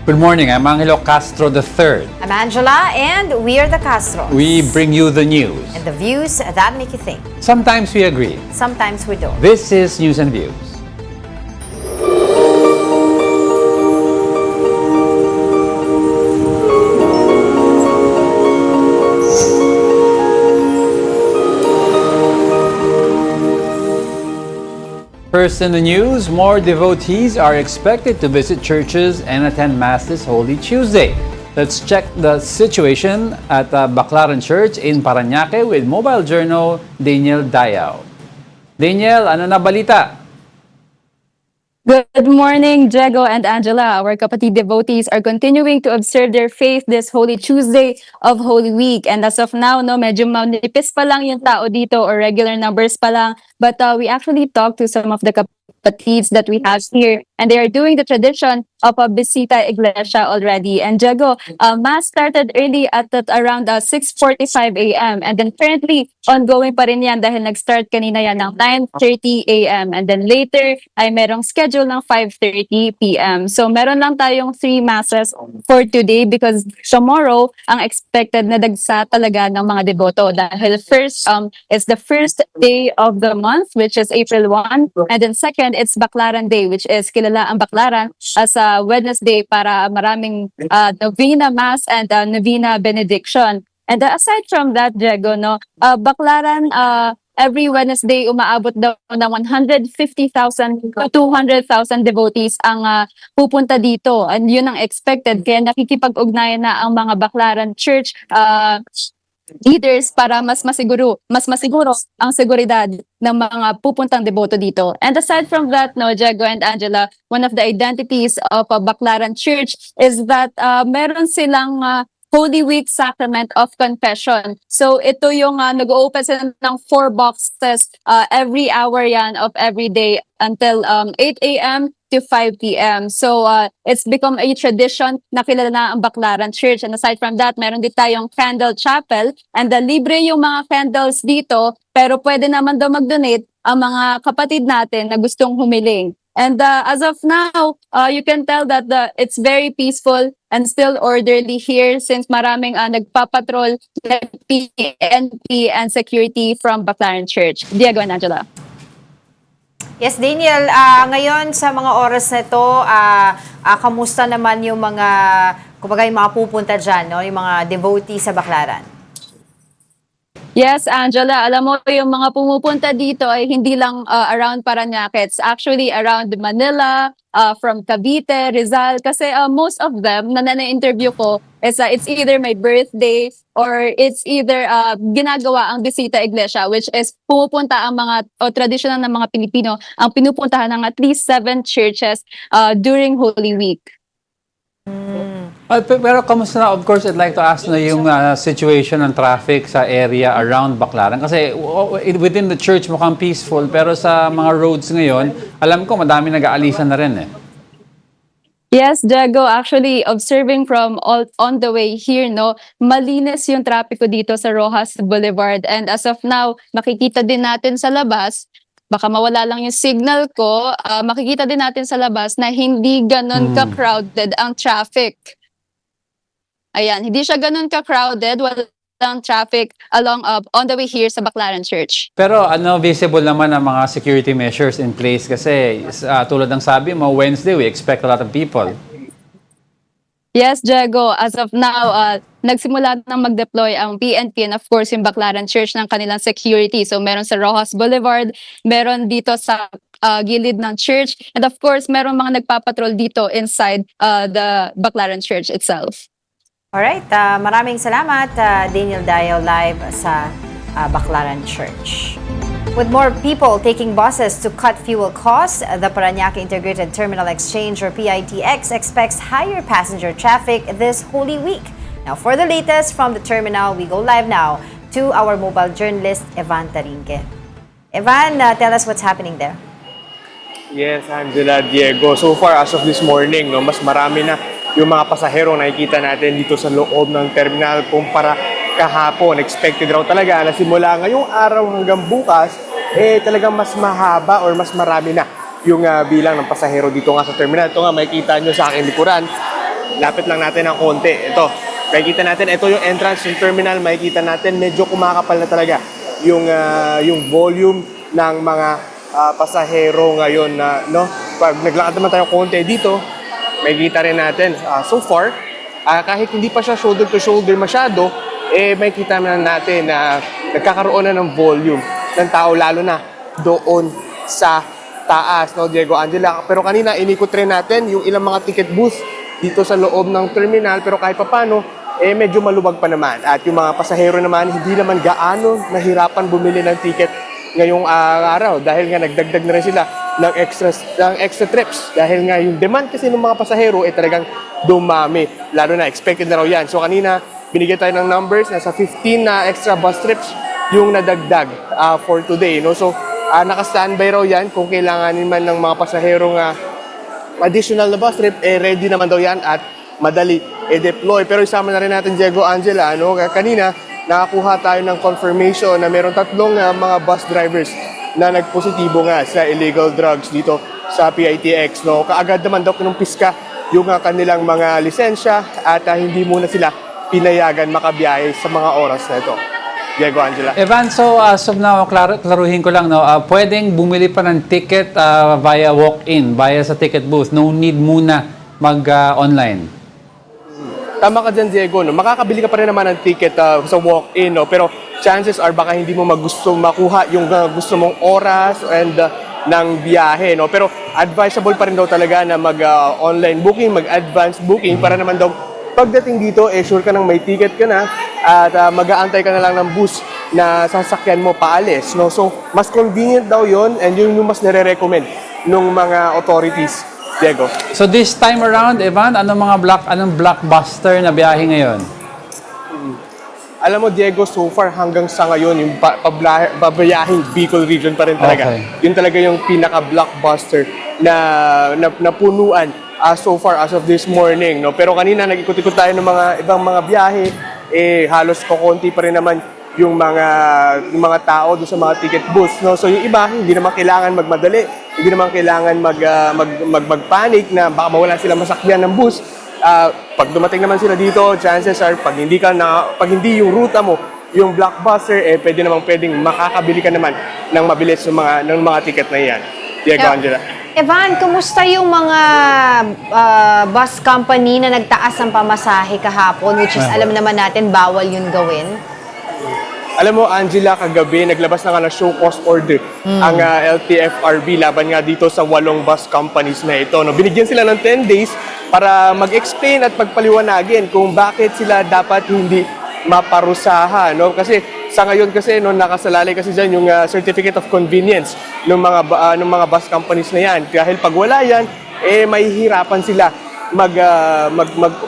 Good morning, I'm Angelo Castro III. I'm Angela, and we are the Castros. We bring you the news. And the views that make you think. Sometimes we agree. Sometimes we don't. This is News and Views. First in the news, more devotees are expected to visit churches and attend Mass this Holy Tuesday. Let's check the situation at Baclaran Church in Parañaque with Mobile Journal Daniel Dayao. Daniel, ano na balita? Good morning, Diego and Angela. Our kapatid devotees are continuing to observe their faith this Holy Tuesday of Holy Week. And as of now, medyo manipis pa lang yung tao dito or regular numbers pa lang. But we actually talked to some of the kapatids that we have here, and they are doing the tradition of a Bisita Iglesia already. And Diego, Mass started early at around 6:45 a.m. And then currently, ongoing pa rin yan dahil nag-start kanina yan ng 9:30 a.m. And then later, ay merong schedule ng 5:30 p.m. So meron lang tayong 3 masses for today because tomorrow, ang expected na dagsa talaga ng mga deboto. Dahil first is the first day of the month, which is April 1. And then second, it's Baclaran Day, which is kilala ang Baclaran as a Wednesday para maraming novena mass and novena benediction. And aside from that, Diego, Baclaran every Wednesday umaabot daw ng 150,000 to 200,000 devotees ang pupunta dito. And yun ang expected. Kaya nakikipag-ugnayan na ang mga Baclaran Church leaders para mas masiguro ang seguridad ng mga pupuntang deboto dito. And aside from that, Diego and Angela, one of the identities of a Baclaran Church is that meron silang Holy Week Sacrament of Confession. So ito yung nag-open sila ng 4 boxes every hour yan of every day until 8 a.m. to 5 p.m. So it's become a tradition na kilala na ang Baclaran Church. And aside from that, meron din tayong candle chapel, and libre yung mga candles dito, pero pwede naman daw mag-donate ang mga kapatid natin na gustong humiling. And as of now, you can tell that it's very peaceful and still orderly here since maraming nagpapatrol na PNP and security from Baclaran Church. Diego and Angela. Yes, Daniel, ngayon sa mga oras na ito, kamusta naman yung mga, kumbaga yung mga pupunta dyan, yung mga devotee sa Baclaran? Yes, Angela, alam mo yung mga pumupunta dito ay hindi lang around Parañaque. It's actually around Manila, from Cavite, Rizal. Kasi most of them na na-interview ko is it's either my birthday or it's either ginagawa ang Bisita Iglesia, which is pumupunta ang mga traditional ng mga Pilipino ang pinupuntahan ng at least 7 churches during Holy Week. Pero kamusta na, of course, I'd like to ask na yung situation ng traffic sa area around Baclaran. Kasi within the church mukhang peaceful, pero sa mga roads ngayon, alam ko madami nag-aalisan na rin eh. Yes, Diego, actually observing from on the way here, malinis yung trapiko dito sa Rojas Boulevard. And as of now, makikita din natin sa labas, baka mawala lang yung signal ko, makikita din natin sa labas na hindi ganon ka-crowded ang traffic. Ayan, hindi siya ganun ka-crowded, walang traffic along on the way here sa Baclaran Church. Pero visible naman ang mga security measures in place kasi tulad ng sabi mo, Wednesday, we expect a lot of people. Yes, Diego, as of now, nagsimula nang mag-deploy ang PNP and of course yung Baclaran Church ng kanilang security. So meron sa Rojas Boulevard, meron dito sa gilid ng church, and of course meron mga nagpapatrol dito inside the Baclaran Church itself. Alright, maraming salamat, Daniel Dayo, live sa Baclaran Church. With more people taking buses to cut fuel costs, the Parañaque Integrated Terminal Exchange, or PITX, expects higher passenger traffic this Holy Week. Now, for the latest from the terminal, we go live now to our mobile journalist, Evan Tarinque. Evan, tell us what's happening there. Yes, Angela, Diego. So far, as of this morning, mas marami na yung mga pasahero nakikita natin dito sa loob ng terminal kumpara kahapon. Expected raw talaga na simula ngayong araw hanggang bukas, talagang mas mahaba or mas marami na yung bilang ng pasahero dito nga sa terminal. Ito nga, makikita nyo sa aking likuran. lapit lang natin ng konti. Ito, makikita natin, ito yung entrance ng terminal, makikita natin, medyo kumakapal na talaga yung volume ng mga pasahero ngayon na, no? Pag naglakad naman tayo konti dito, makikita rin natin, so far, kahit hindi pa siya shoulder to shoulder masyado, makikita natin na nagkakaroon na ng volume ng tao, lalo na doon sa taas, no, Diego Angela. Pero kanina, inikot rin natin yung ilang mga ticket booth dito sa loob ng terminal, pero kahit papano, medyo maluwag pa naman. At yung mga pasahero naman, hindi naman gaano nahirapan bumili ng ticket ngayong araw dahil nga nagdagdag na rin sila ng extra trips dahil nga yung demand kasi ng mga pasahero talagang dumami. Lalo na, expected na raw yan. So kanina, binigyan tayo ng numbers, nasa 15 na extra bus trips yung nadagdag for today, no? So, naka-standby raw yan kung kailanganin man ng mga pasaherong additional na bus trip, ready naman daw yan at madali deploy. Pero isama na rin natin, Diego Angela, ano? Kanina, nakakuha tayo ng confirmation na meron 3 mga bus drivers na nagpositibo nga sa illegal drugs dito sa PITX, no? Kaagad naman daw kinumpiska yung kanilang mga lisensya at hindi muna sila pinayagan makabiyahe sa mga oras na ito. Diego Angela. Evan, so as of now, klaruhin ko lang, no, pwedeng bumili pa ng ticket via walk-in, via sa ticket booth. No need muna mag-online. Tama ka dyan, Diego. No? Makakabili ka pa rin naman ng ticket sa walk-in, no? Pero chances are baka hindi mo makuha yung gusto mong oras and ng biyahe. No? Pero advisable pa rin daw talaga na mag-online booking, mag-advance booking para naman daw pagdating dito, sure ka nang may ticket ka na at mag-aantay ka na lang ng bus na sasakyan mo paalis. No? So, mas convenient daw yon and yun yung mas nire-recommend ng mga authorities, Diego. So this time around, Evan, anong blockbuster na biyahe ngayon? Alam mo, Diego, so far hanggang sa ngayon, yung pabayahing Bicol region pa rin talaga. Okay. Yun talaga yung pinaka-blockbuster na punuan so far as of this morning. No? Pero kanina, nag-ikot-ikot tayo ng mga ibang mga biyahe. Halos kokonti pa rin naman yung mga tao doon sa mga ticket booths. No? So yung iba, hindi naman kailangan magmadali. Hindi naman kailangan mag-panic na baka mawalan sila masakyan ng bus. Pag dumating naman sila dito, chances are pag hindi yung ruta mo yung blockbuster, pwedeng makakabili ka naman ng mabilis ng mga ticket na yan. Diego Angela. Evan, kumusta yung mga bus company na nagtaas ng pamasahe kahapon, which is alam naman natin bawal yun gawin? Alam mo, Angela, kagabi naglabas na nga ng show cause order ang LTFRB laban nga dito sa 8 bus companies na ito. No? Binigyan sila ng 10 days para mag-explain at magpaliwanagin kung bakit sila dapat hindi maparusahan. No? Kasi sa ngayon kasi nakasalalay kasi diyan yung certificate of convenience ng mga bus companies na yan. Dahil pag wala yan, mahihirapan sila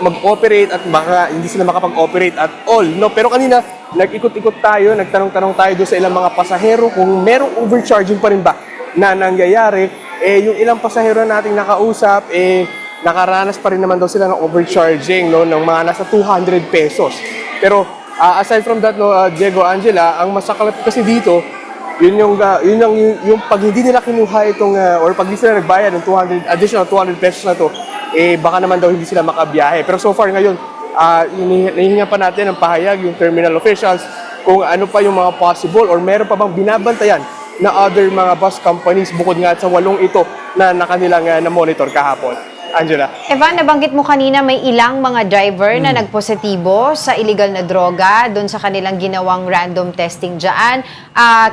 mag-operate at baka hindi sila makapag-operate at all. No? Pero kanina, nag-ikot-ikot tayo, nagtanong-tanong tayo doon sa ilang mga pasahero kung merong overcharging pa rin ba na nangyayari. Yung ilang pasahero nating nakausap, nakaranas pa rin naman daw sila ng overcharging, no, ng mga nasa 200 pesos. Pero aside from that, no, Diego Angela, ang masaklap kasi dito, yung pag hindi nila kinuha itong or pag hindi sila nagbayad ng additional 200 pesos na to, baka naman daw hindi sila makabiyahe. Pero so far ngayon, nahihinga pa natin ng pahayag yung terminal officials kung ano pa yung mga possible or meron pa bang binabantayan na other mga bus companies bukod nga sa 8 ito na nakanilang na-monitor kahapon. Angela. Evan, nabanggit mo kanina may ilang mga driver na nagpositibo sa illegal na droga doon sa kanilang ginawang random testing dyan.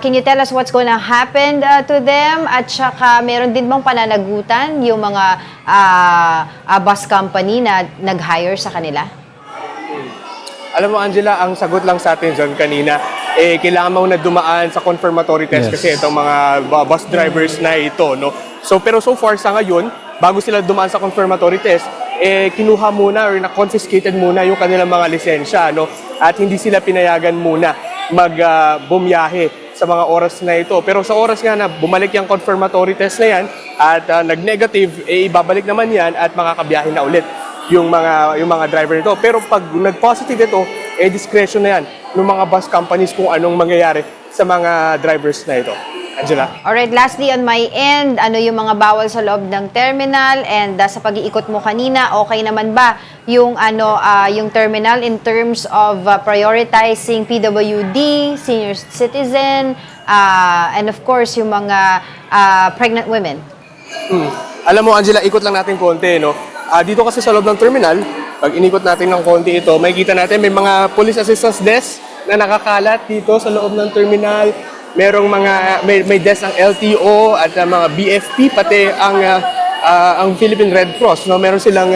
Can you tell us what's gonna happen to them? At saka meron din bang pananagutan yung mga bus company na nag-hire sa kanila? Alam mo, Angela, ang sagot lang sa atin dyan kanina, kailangan mo na dumaan sa confirmatory test kasi itong mga bus drivers na ito, no? Pero so far sa ngayon, bago sila dumaan sa confirmatory test, kinuha muna or na-confiscated muna yung kanilang mga lisensya, no? At hindi sila pinayagan muna bumiyahe sa mga oras na ito. Pero sa oras nga na bumalik yung confirmatory test na yan at nag-negative, ibabalik naman yan at makakabiyahe na ulit yung mga driver nito. Pero pag nag-positive ito, discretion na yan ng mga bus companies kung anong mangyayari sa mga drivers na ito. Angela. Alright, lastly on my end, ano yung mga bawal sa loob ng terminal and sa pag-iikot mo kanina, okay naman ba yung yung terminal in terms of prioritizing PWD, senior citizen, and of course yung mga pregnant women? Alam mo, Angela, ikot lang natin konti, no? Dito kasi sa loob ng terminal, pag inikot natin ng konti ito, makikita natin may mga police assistance desk na nakakalat dito sa loob ng terminal. Merong may desk ng LTO at mga BFP, pati ang Philippine Red Cross, no? Meron silang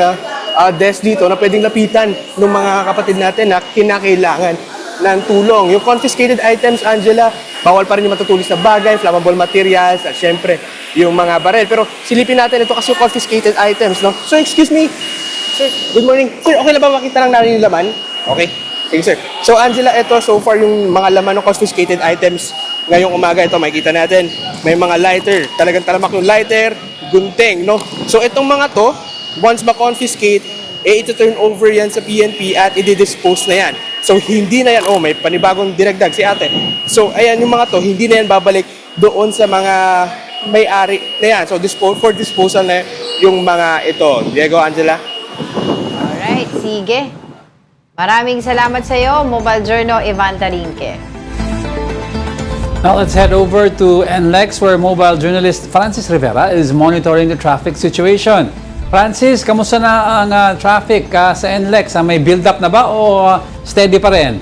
desk dito na pwedeng lapitan ng mga kapatid natin na kinakailangan ng tulong. Yung confiscated items, Angela, bawal pa rin yung matutulis na bagay, flammable materials, at syempre, yung mga barel. Pero silipin natin, ito kasi yung confiscated items, no? So, excuse me, sir, good morning. Sir, okay na ba makita lang namin yung laman? Okay. Sige, sir. So, Angela, ito, so far, yung mga laman ng confiscated items, ngayong umaga, ito, makikita natin, may mga lighter. Talagang talamak yung lighter, gunting, no? So, itong mga to, once ma-confiscate, ito turn over yan sa PNP at i-dispose na yan. So, hindi na yan, may panibagong dinagdag si ate. So, ayan, yung mga to, hindi na yan babalik doon sa mga may-ari na yan. So, for disposal na yung mga ito. Diego, Angela? Alright, sige. Maraming salamat sa iyo, Mobile Journal Ivan Tarinque. Now let's head over to NLEX where mobile journalist Francis Rivera is monitoring the traffic situation. Francis, kamusta na ang traffic sa NLEX? May build-up na ba o steady pa rin?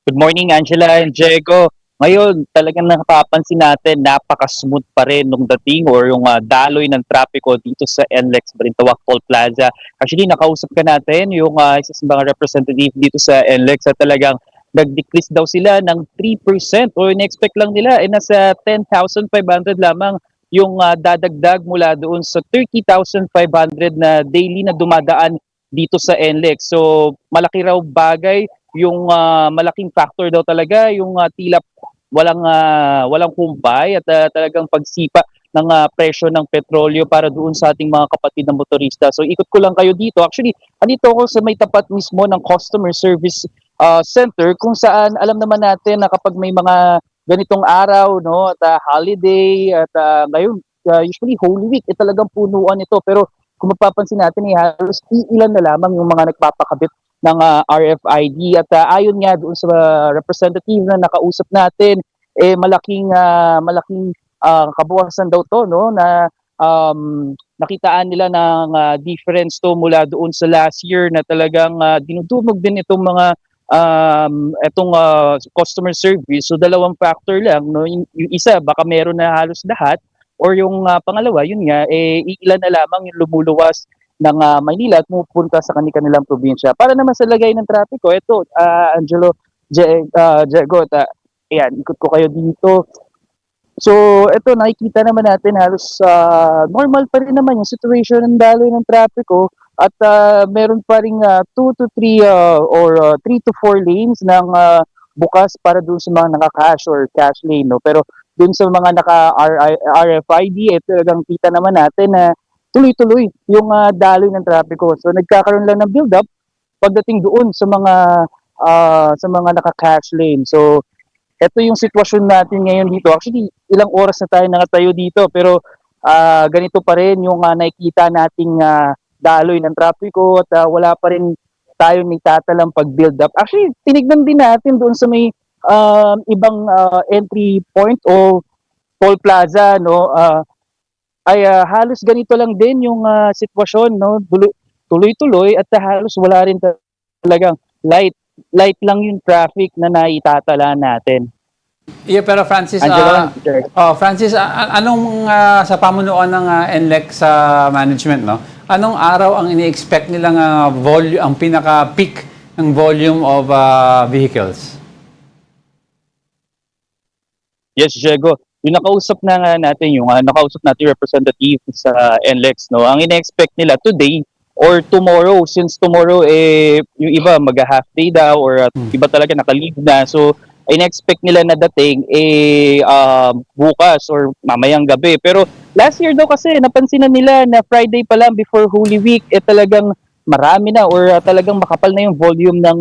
Good morning, Angela and Diego. Ngayon, talagang nakapapansin natin, napaka-smooth pa rin nung dating or yung daloy ng trapiko dito sa NLEX Balintawak Toll Plaza. Actually, nakausap ka natin yung isa sa mga representative dito sa NLEX at talagang nag-decrease daw sila ng 3% or in-expect lang nila nasa 10,500 lamang yung dadagdag mula doon sa 30,500 na daily na dumadaan dito sa NLEX. So malaki raw bagay yung malaking factor daw talaga yung tila walang humpay at talagang pagsipa ng presyo ng petrolyo para doon sa ating mga kapatid na motorista. So ikot ko lang kayo dito. Actually, andito ako sa may tapat mismo ng customer service center kung saan alam naman natin na kapag may mga ganitong araw, no, at holiday at ngayon usually Holy Week, talagang punuan ito. Pero kung mapapansin natin, halos ilan na lamang yung mga nagpapakabit ng RFID at ayon nga doon sa representative na nakausap natin, malaking kabuwasan daw to, no, na nakitaan nila ng difference to mula doon sa last year na talagang dinudumog din itong mga customer service. So dalawang factor lang, no, yung isa baka meron na halos lahat or yung pangalawa yun nga ilan na lamang yung lumuluwas ng Maynila at pupunta sa kanilang probinsya. Para naman sa lagay ng trapiko, ito Angelo, Diego, ayan, ikot ko kayo dito. So ito nakikita naman natin halos normal pa rin naman yung situation ng daloy ng trapiko. At meron pa ring 2 to 3 or 3 to 4 lanes ng bukas para doon sa mga naka-cash or cash lane, no? Pero doon sa mga naka-RFID, talagang kita naman natin na tuloy-tuloy yung daloy ng trapiko. So nagkakaroon lang ng build-up pagdating doon sa mga naka-cash lane. So ito yung sitwasyon natin ngayon dito. Actually, ilang oras na tayo nakatayo dito pero ganito pa rin yung nakikita nating daloy ng trapiko at wala pa rin tayo nagtatalang pag-build up. Actually, tinignan din natin doon sa may ibang entry point o toll plaza, no, ay halos ganito lang din yung sitwasyon, no, tuloy-tuloy at halos wala rin talagang light lang yung traffic na naitatala natin. Yeah, pero Francis, Francis, anong sa pamunuan ng NLEX management, no? Anong araw ang ini-expect nilang volume, ang pinaka-peak ng volume of vehicles? Yes, Diego. Yung nakausap natin yung representative sa NLEX, no. Ang ine-expect nila today or tomorrow, since tomorrow yung iba mag-half day daw or iba talaga naka-leave na. So in-expect nila na dating bukas or mamayang gabi. Pero last year daw kasi napansin na nila na Friday pa lang before Holy Week talagang marami na or talagang makapal na yung volume ng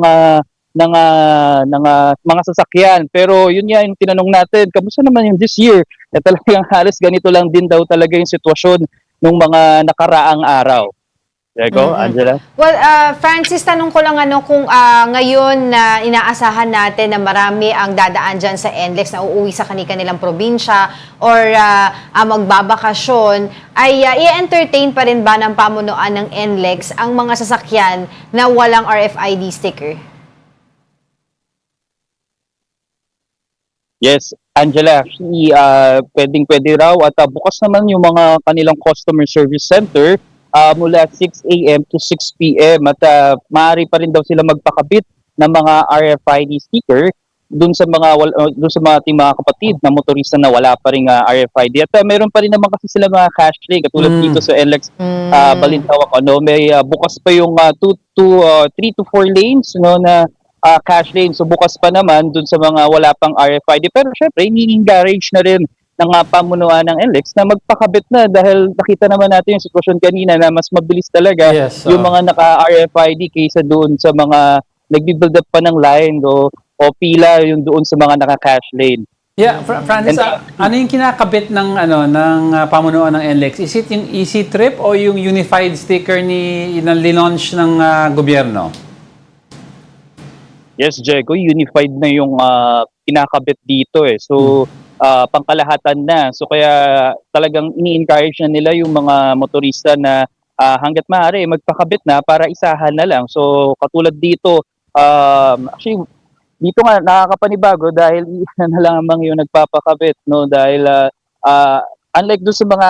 mga sasakyan. Pero yun nga yung tinanong natin, kamusta naman yung this year? Talagang halos ganito lang din daw talaga yung sitwasyon ng mga nakaraang araw. Diego, Angela? Well, Francis, tanong ko lang kung ngayon na inaasahan natin na marami ang dadaan dyan sa NLEX na uuwi sa kanilang probinsya or magbabakasyon, ay i-entertain pa rin ba ng pamunuan ng NLEX ang mga sasakyan na walang RFID sticker? Yes, Angela, actually, pwedeng-pwede raw at bukas naman yung mga kanilang customer service center mula 6 a.m. to 6 p.m. at maaari pa rin daw sila magpakabit ng mga RFID sticker dun sa mga ating mga kapatid na motorista na wala pa ring RFID. At meron pa rin naman kasi sila mga cash lane katulad dito sa NLEX Balintawak, may bukas pa yung 3 to 4 lanes na cash lane. So bukas pa naman dun sa mga wala pang RFID. Pero syempre, ini-encourage na rin ng pamunuan ng NLEX na magpakabit na dahil nakita naman natin yung sitwasyon kanina na mas mabilis talaga yung mga naka-RFID kaysa doon sa mga nagbi-build up pa ng line o pila yung doon sa mga naka-cash lane. Yeah, Francis, ano yung kinakabit ng pamunuan ng NLEX? Is it yung Easy Trip o yung unified sticker na linaunch ng gobyerno? Yes, Diego, unified na yung kinakabit dito eh. So pangkalahatan na. So kaya talagang ini-encourage na nila yung mga motorista na hangga't maaari magpakabit na para isahan na lang. So katulad dito, actually dito nga nakakapanibago dahil isa na lamang yung nagpapakabit, no? Dahil unlike doon sa mga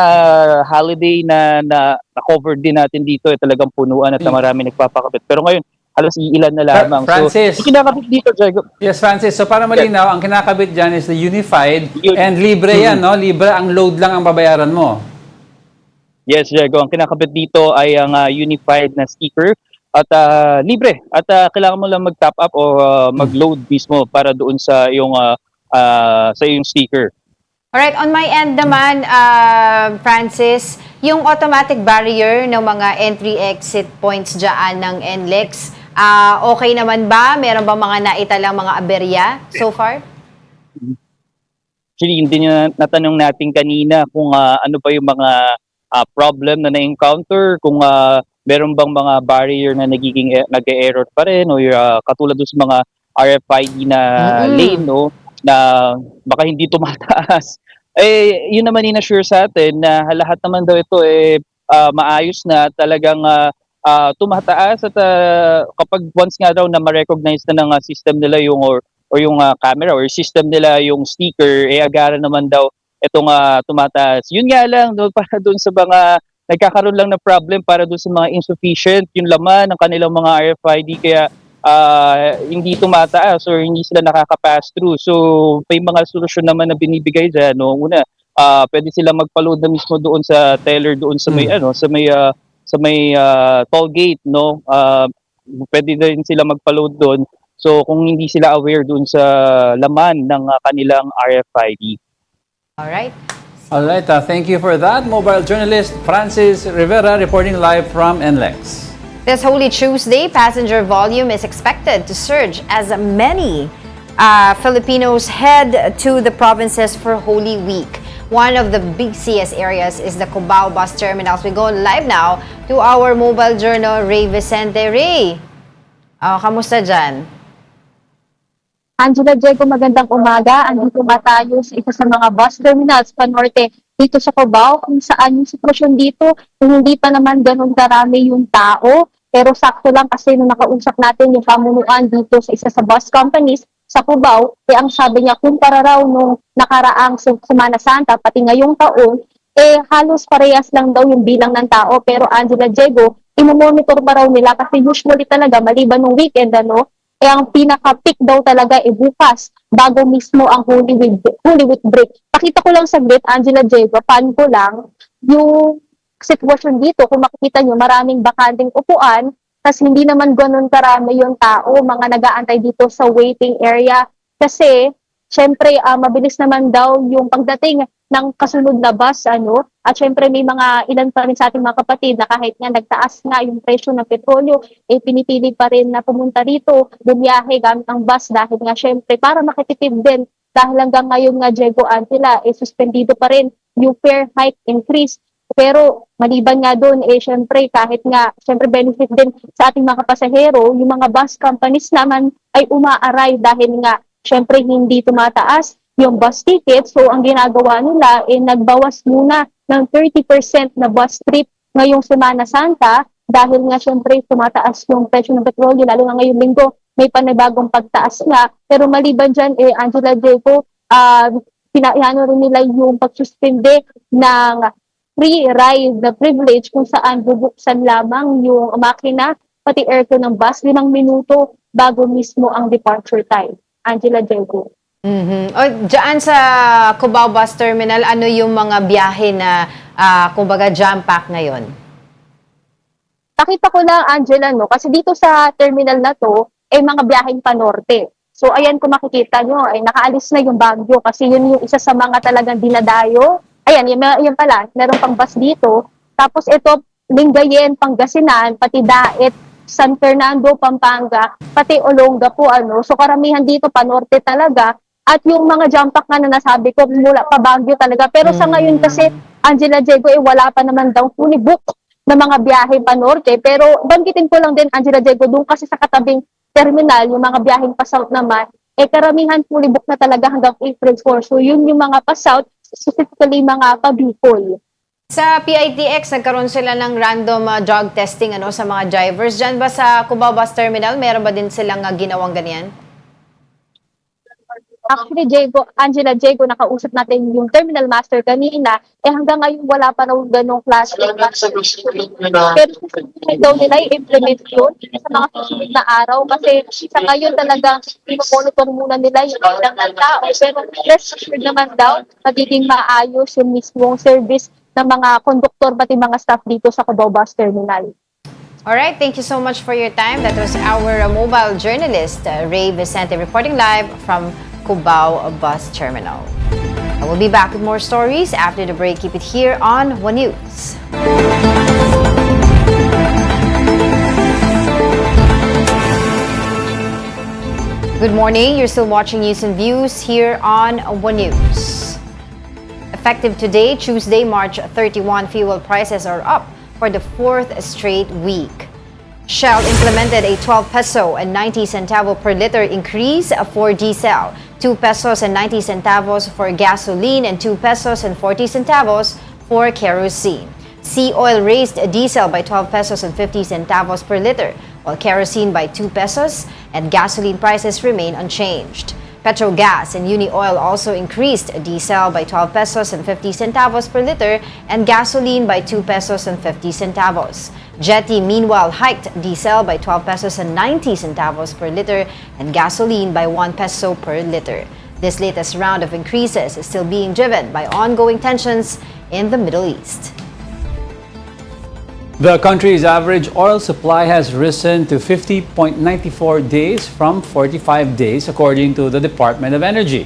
holiday na cover din natin dito, talagang punuan at marami nagpapakabit. Pero ngayon halos iilan na lamang. Francis. So, kinakabit dito, Diego. Yes, Francis. So, para malinaw, ang kinakabit dyan is the unified and libre yan, no? Libre, ang load lang ang babayaran mo. Yes, Diego. Ang kinakabit dito ay ang unified na sticker at libre. At kailangan mo lang mag-top up o mag-load mismo para doon sa iyong sticker. Alright, on my end naman, Francis, yung automatic barrier ng mga entry-exit points dyan ng NLEX, okay naman ba? Meron ba mga naitalang mga aberya so far? Actually, hindi natanong natin kanina kung ano ba yung mga problem na na-encounter, kung meron bang mga barrier na nag-error pa rin o katulad doon sa mga RFID na lane, no, na baka hindi tumataas. Yun naman in-assure sa atin na lahat naman daw ito maayos na talagang tumataas at kapag once nga daw na ma-recognize na ng system nila yung or yung camera or system nila yung sticker, agaran naman daw itong tumataas. Yun nga lang para doon sa mga nagkakaroon lang ng problem para doon sa mga insufficient yung laman ng kanilang mga RFID kaya hindi tumataas or hindi sila nakaka-pass through. So may mga solusyon naman na binibigay dyan. No? Una, pwede sila magpa-load na mismo doon sa teller doon sa may toll gate, no? Pwede din sila magpa-load doon. So kung hindi sila aware doon sa laman ng kanilang RFID. Alright. Alright, thank you for that. Mobile journalist Francis Rivera reporting live from NLEX. This Holy Tuesday, passenger volume is expected to surge as many Filipinos head to the provinces for Holy Week. One of the big CS areas is the Cubao bus terminals. We go live now to our mobile journal, Ray Vicente. Ray, kamusta dyan? Angela, Diego, magandang umaga. Andito ba tayo sa isa sa mga bus terminals panorte dito sa Cubao, kung saan yung sitwasyon dito, hindi pa naman ganun karami yung tao. Pero sakto lang kasi nung nakausap natin yung pamunuan dito sa isa sa bus companies sa Cubao, ang sabi niya kumpara raw nung nakaraang Semana Santa, pati ngayong taon, halos parehas lang daw yung bilang ng tao. Pero Angela, Diego, imomonitor pa raw nila kasi usually talaga, maliban ng weekend, ang pinaka-peak daw talaga bukas bago mismo ang Holy Week break. Pakita ko lang saglit, Angela, Diego, pan ko lang yung sitwasyon dito. Kung makikita nyo, maraming bakanting upuan, tas hindi naman ganun karami yung tao, mga nag-aantay dito sa waiting area. Kasi, syempre, mabilis naman daw yung pagdating ng kasunod na bus, at syempre may mga ilan pa rin sa ating mga kapatid na kahit nga nagtaas nga yung presyo ng petrolyo, pinipili pa rin na pumunta rito, bumiyahe gamit ang bus dahil nga syempre para makatipid din dahil hanggang ngayon nga Diego Angela, suspendido pa rin yung fare hike increase. Pero maliban nga doon, syempre kahit nga, syempre benefit din sa ating mga pasahero, yung mga bus companies naman ay umaaray dahil nga syempre hindi tumataas yung bus ticket. So ang ginagawa nila nagbawas muna ng 30% na bus trip ngayong Semana Santa dahil nga syempre tumataas yung presyo ng petrolyo lalo na ngayong linggo may panibagong pagtaas nga. Pero maliban dyan, Angela Diego, pinaano rin nila yung pagsuspende ng free ride na privilege kung saan bubuksan lamang yung makina pati aircon ng bus 5 minuto bago mismo ang departure time. Angela Diego. O, dyan sa Cubao Bus Terminal, ano yung mga biyahe na, kumbaga, jam-pack ngayon? Nakita ko lang, Angela, kasi dito sa terminal na to, mga biyaheng panorte. So, ayan, kung makikita nyo, nakaalis na yung Baguio kasi yun yung isa sa mga talagang dinadayo. Ayan, yan pala, meron pang bus dito. Tapos ito, Lingayen, Pangasinan, pati Daet, San Fernando, Pampanga, pati Olonga po, So, karamihan dito, panorte talaga. At yung mga jump pack nga na nasabi ko, mula pa Baguio talaga. Pero sa ngayon kasi, Angela Diego, wala pa naman daw fully book na mga biyahe pa norte. Pero banggitin ko lang din, Angela Diego, doon kasi sa katabing terminal, yung mga biyaheng pa south naman, karamihan fully book na talaga hanggang April 4. So yun yung mga pa south, specifically mga pa Bicol. Sa PITX, nagkaroon sila ng random drug testing sa mga drivers. Diyan ba sa Cubao Bus Terminal, meron ba din silang ginawang ganyan? Actually, Angela Diego, nakausap natin yung terminal master kanina, hanggang ngayon wala pa raw ganong klase. Pero daw nila i-implement yun sa mga susunod na araw kasi sa ngayon talagang i-monitor muna nila yung ilang ng tao. Pero rest assured naman daw, magiging maayos yung mismong service ng mga konduktor pati mga staff dito sa Cubao Bus Terminal. Alright, thank you so much for your time. That was our mobile journalist, Ray Vicente, reporting live from Cubao Bus Terminal. I will be back with more stories after the break. Keep it here on One News. Good morning. You're still watching News and Views here on One News. Effective today, Tuesday, March 31, fuel prices are up for the 4th straight week. Shell implemented a 12 peso and 90 centavo per liter increase for diesel, 2 pesos and 90 centavos for gasoline, and 2 pesos and 40 centavos for kerosene. Sea oil raised diesel by 12 pesos and 50 centavos per liter, while kerosene by 2 pesos and gasoline prices remain unchanged. Petrogas and Uni Oil also increased diesel by 12 pesos and 50 centavos per liter and gasoline by 2 pesos and 50 centavos. Jetty meanwhile hiked diesel by 12 pesos and 90 centavos per liter and gasoline by 1 peso per liter. This latest round of increases is still being driven by ongoing tensions in the Middle East. The country's average oil supply has risen to 50.94 days from 45 days, according to the Department of Energy.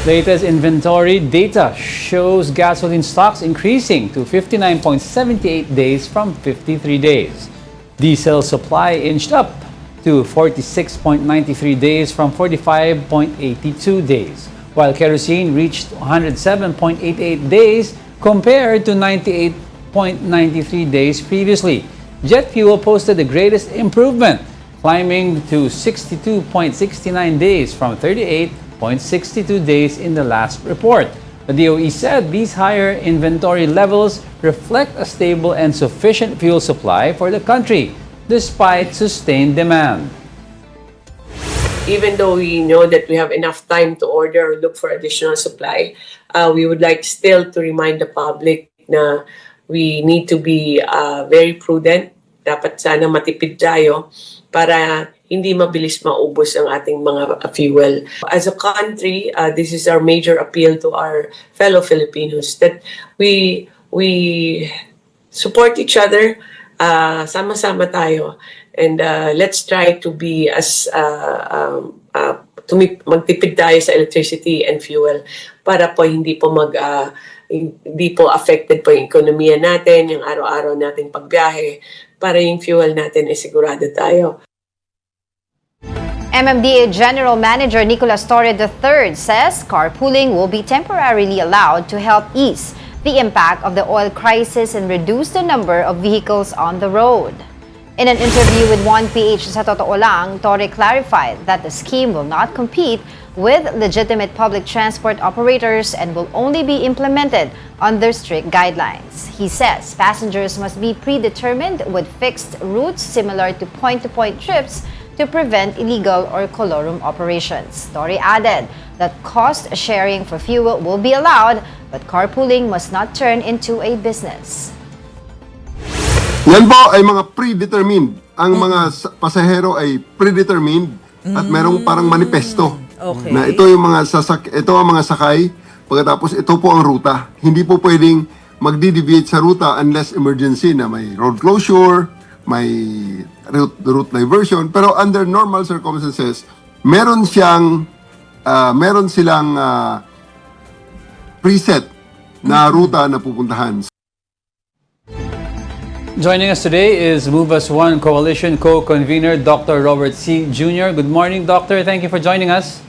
Latest inventory data shows gasoline stocks increasing to 59.78 days from 53 days. Diesel supply inched up to 46.93 days from 45.82 days, while kerosene reached 107.88 days compared to 98.93 days previously. Jet fuel posted the greatest improvement, climbing to 62.69 days from 38.62 days in the last report. The DOE said these higher inventory levels reflect a stable and sufficient fuel supply for the country, despite sustained demand. Even though we know that we have enough time to order or look for additional supply, we would like still to remind the public na we need to be very prudent. Dapat sana matipid tayo para hindi mabilis maubos ang ating mga fuel. As a country, this is our major appeal to our fellow Filipinos that we support each other, sama-sama tayo, and let's try to be as magtipid tayo sa electricity and fuel para po hindi po affected po yung ekonomiya natin, yung araw-araw nating pagbiyahe, para yung fuel natin ay sigurado tayo. MMDA General Manager Nicolas Torre III says carpooling will be temporarily allowed to help ease the impact of the oil crisis and reduce the number of vehicles on the road. In an interview with 1PH sa Totoo Lang, Torre clarified that the scheme will not compete with legitimate public transport operators and will only be implemented under strict guidelines. He says passengers must be predetermined with fixed routes similar to point-to-point trips to prevent illegal or colorum operations. Torre added that cost sharing for fuel will be allowed, but carpooling must not turn into a business. Yan po ay mga predetermined. Ang mga pasahero ay predetermined at merong parang manifesto na ito yung mga ito ang mga sakay, pagkatapos ito po ang ruta. Hindi po pwedeng magdi-deviate sa ruta unless emergency na may road closure, may route diversion, pero under normal circumstances, meron silang preset na ruta na pupuntahan. Joining us today is Move As One Coalition co-convener Dr. Robert C. Jr. Good morning, Doctor. Thank you for joining us.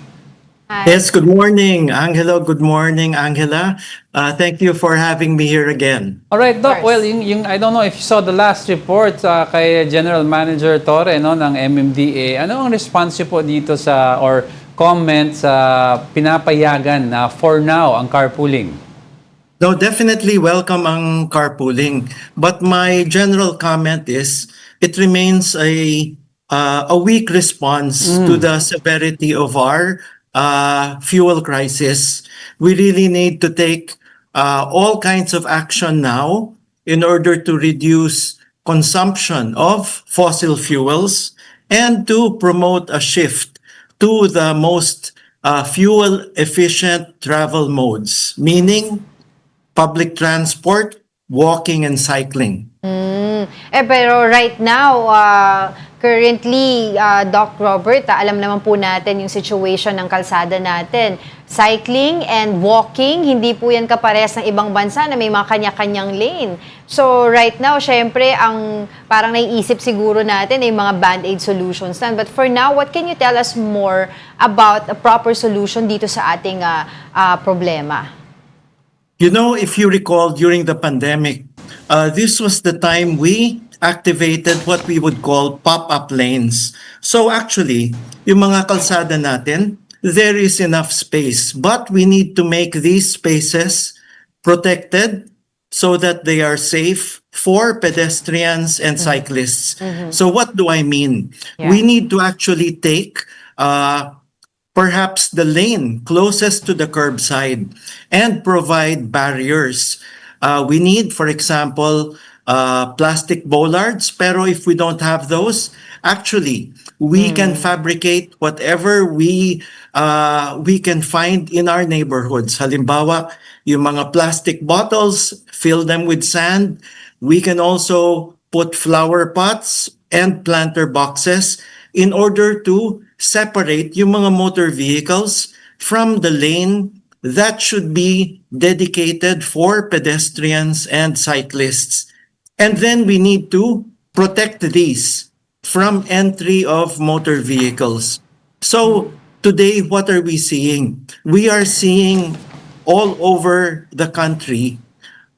Yes, good morning, Angelo. Good morning, Angela. Thank you for having me here again. All right, Doc. Well, I don't know if you saw the last report kay General Manager Torre ng MMDA. Ano ang response po dito or comment sa pinapayagan na for now ang carpooling? No, definitely welcome ang carpooling. But my general comment is it remains a weak response to the severity of our fuel crisis. We really need to take all kinds of action now in order to reduce consumption of fossil fuels and to promote a shift to the most fuel efficient travel modes, meaning public transport, walking and cycling. Pero right now, currently, Doc Robert, alam naman po natin yung situation ng kalsada natin. Cycling and walking, hindi po yan kapares ng ibang bansa na may mga kanya-kanyang lane. So right now, syempre, ang parang naiisip siguro natin ay mga band-aid solutions na. But for now, what can you tell us more about a proper solution dito sa ating problema? You know, if you recall during the pandemic, this was the time we activated what we would call pop-up lanes. So actually, yung mga kalsada natin, there is enough space, but we need to make these spaces protected so that they are safe for pedestrians and cyclists. So what do I mean? Yeah. We need to actually take perhaps the lane closest to the curbside and provide barriers. We need, for example, plastic bollards, pero if we don't have those, actually, we can fabricate whatever we can find in our neighborhoods. Halimbawa, yung mga plastic bottles, fill them with sand. We can also put flower pots and planter boxes in order to separate yung mga motor vehicles from the lane that should be dedicated for pedestrians and cyclists. And then we need to protect these from entry of motor vehicles. So today, what are we seeing? We are seeing all over the country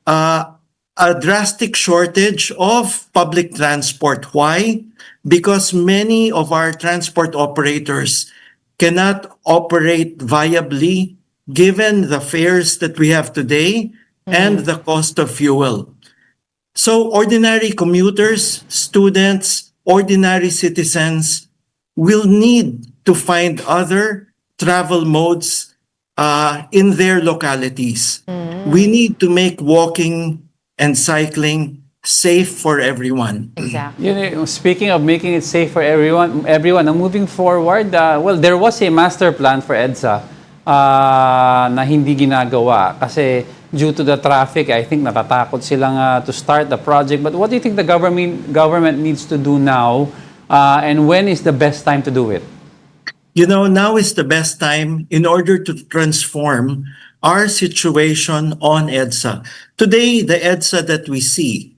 a drastic shortage of public transport. Why? Because many of our transport operators cannot operate viably given the fares that we have today and the cost of fuel. So ordinary commuters, students, ordinary citizens will need to find other travel modes in their localities. We need to make walking and cycling safe for everyone. Exactly. Speaking of making it safe for everyone, moving forward, well, there was a master plan for EDSA na hindi ginagawa kasi due to the traffic, I think natatakot silang to start the project. But what do you think the government needs to do now, and when is the best time to do it? now is the best time in order to transform our situation on EDSA. Today, the EDSA that we see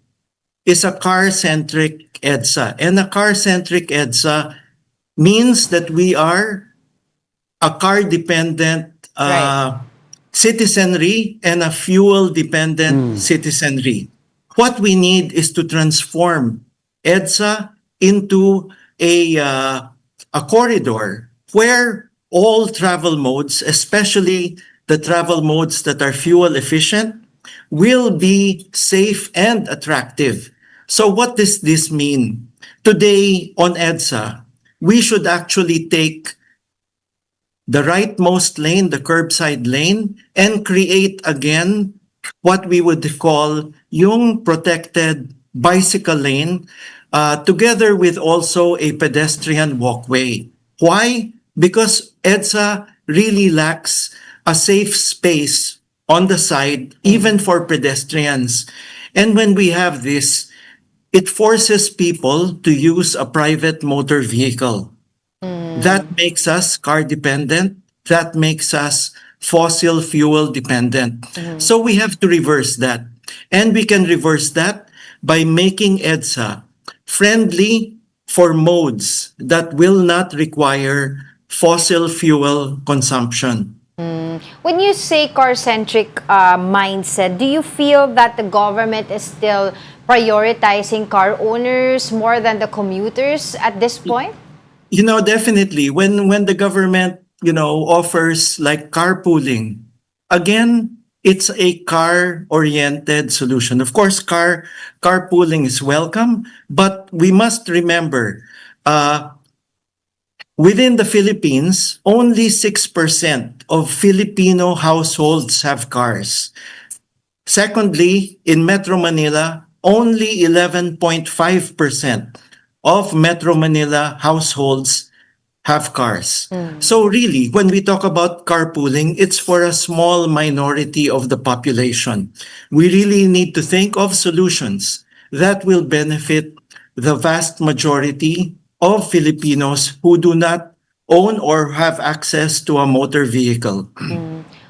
is a car-centric EDSA. And a car-centric EDSA means that we are a car-dependent Right. citizenry and a fuel-dependent citizenry. What we need is to transform EDSA into a corridor where all travel modes, especially the travel modes that are fuel efficient, will be safe and attractive. So what does this mean? Today on EDSA, we should actually take the rightmost lane, the curbside lane, and create again what we would call yung protected bicycle lane, together with also a pedestrian walkway. Why? Because EDSA really lacks a safe space on the side, even for pedestrians. And when we have this, it forces people to use a private motor vehicle. That makes us car dependent. That makes us fossil fuel dependent. So we have to reverse that. And we can reverse that by making EDSA friendly for modes that will not require fossil fuel consumption. When you say car-centric mindset, do you feel that the government is still prioritizing car owners more than the commuters at this point? Definitely when the government, offers like carpooling, again, it's a car-oriented solution. Of course, carpooling is welcome, but we must remember, within the Philippines, only 6% of Filipino households have cars. Secondly, in Metro Manila, only 11.5% of Metro Manila households have cars. So really, when we talk about carpooling, it's for a small minority of the population. We really need to think of solutions that will benefit the vast majority of Filipinos who do not own or have access to a motor vehicle.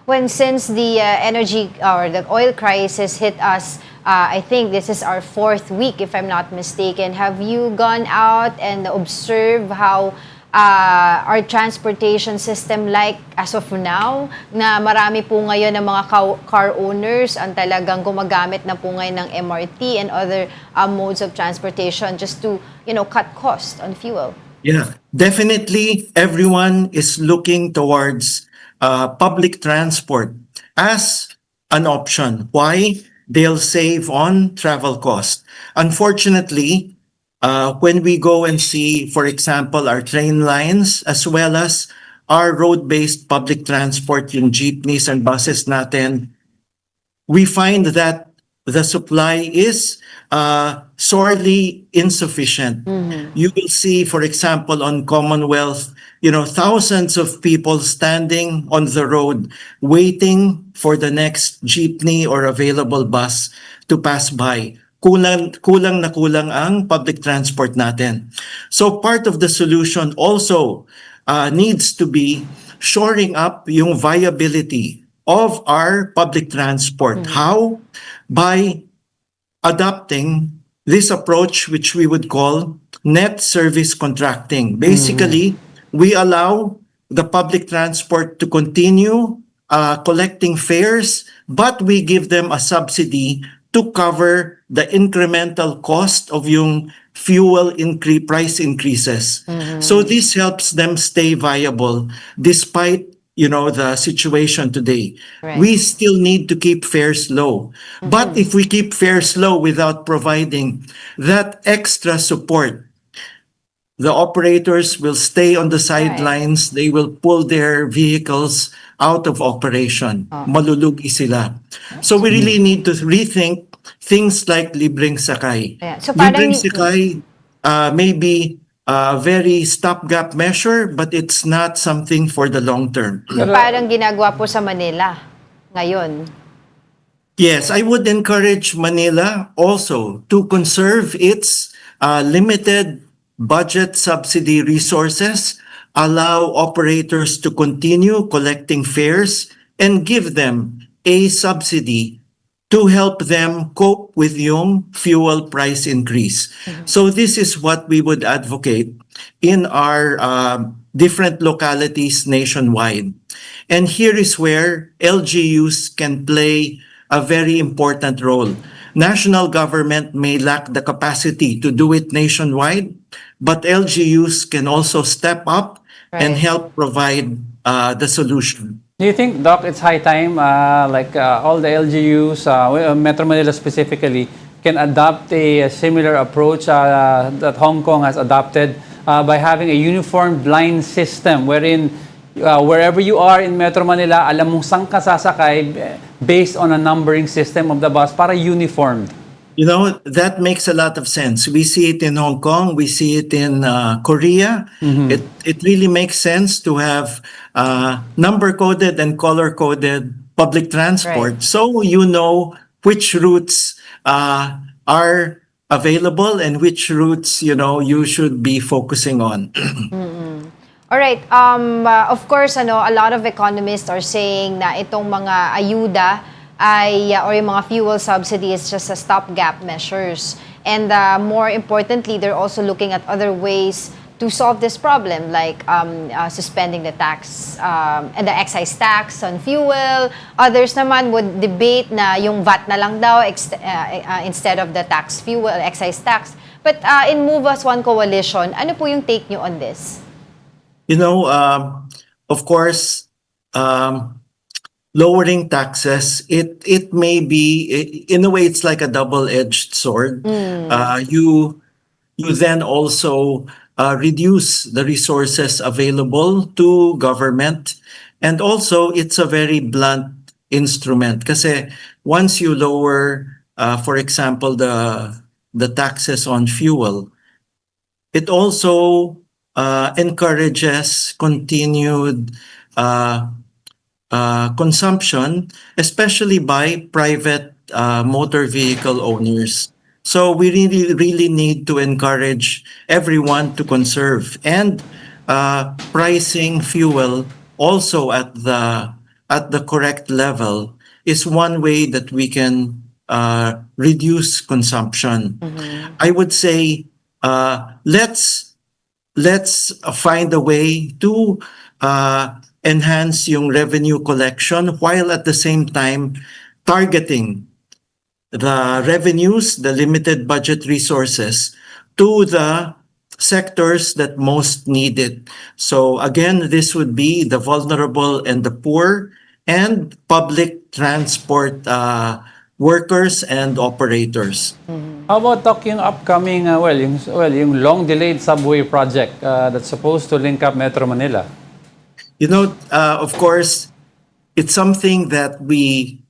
Since the energy or the oil crisis hit us, I think this is our 4th week, if I'm not mistaken. Have you gone out and observed how our transportation system like as of now, na marami po ngayon ng mga car owners ang talagang gumagamit na po ngayon ng MRT and other modes of transportation just to, cut cost on fuel? Yeah, definitely everyone is looking towards public transport as an option. Why? They'll save on travel cost. Unfortunately, when we go and see, for example, our train lines as well as our road-based public transport, yung jeepneys and buses natin, we find that the supply is sorely insufficient. You will see, for example, on Commonwealth, thousands of people standing on the road waiting for the next jeepney or available bus to pass by. Kulang na kulang ang public transport natin. So part of the solution also needs to be shoring up yung viability of our public transport. How? By adopting this approach which we would call net service contracting. Basically, we allow the public transport to continue collecting fares, but we give them a subsidy to cover the incremental cost of yung fuel price increases. So this helps them stay viable despite the situation today. Right. We still need to keep fares low. But if we keep fares low without providing that extra support, the operators will stay on the sidelines. They will pull their vehicles out of operation. Malulugi sila. So we really need to rethink things like libreng sakay. Yeah. So Libreng sakay may be a very stopgap measure, but it's not something for the long term. So parang ginagawa po sa Manila ngayon. Yes, I would encourage Manila also to conserve its limited budget subsidy resources allow operators to continue collecting fares, and give them a subsidy to help them cope with yung fuel price increase. So this is what we would advocate in our different localities nationwide. And here is where LGUs can play a very important role. National government may lack the capacity to do it nationwide, but LGUs can also step up and Right. help provide the solution. Do you think, Doc, it's high time, all the LGUs, Metro Manila specifically, can adopt a similar approach that Hong Kong has adopted by having a uniform blind system wherein wherever you are in Metro Manila, alam mong saan ka sasakay based on a numbering system of the bus para uniformed? You know, that makes a lot of sense. We see it in Hong Kong, we see it in Korea. It really makes sense to have number-coded and color-coded public transport. Right. So you know which routes are available and which routes, you should be focusing on. All right. Of course, a lot of economists are saying na itong mga ayuda or yung mga fuel subsidy is just a stopgap measures. And more importantly, they're also looking at other ways to solve this problem, like suspending the tax and the excise tax on fuel. Others naman would debate na yung VAT na lang daw instead of the tax fuel, excise tax. But in Move As One Coalition, ano po yung take nyo on this? Of course, lowering taxes, it may be, in a way, it's like a double-edged sword. You then also reduce the resources available to government, and also it's a very blunt instrument. Kasi once you lower, for example, the taxes on fuel, it also encourages continued consumption, especially by private motor vehicle owners. So we really need to encourage everyone to conserve, and pricing fuel also at the correct level is one way that we can reduce consumption. I would say let's find a way to enhance yung revenue collection while at the same time targeting the revenues, the limited budget resources to the sectors that most need it. So again, this would be the vulnerable and the poor and public transport workers and operators. How about talking upcoming, yung long-delayed subway project that's supposed to link up Metro Manila? Of course, it's something that we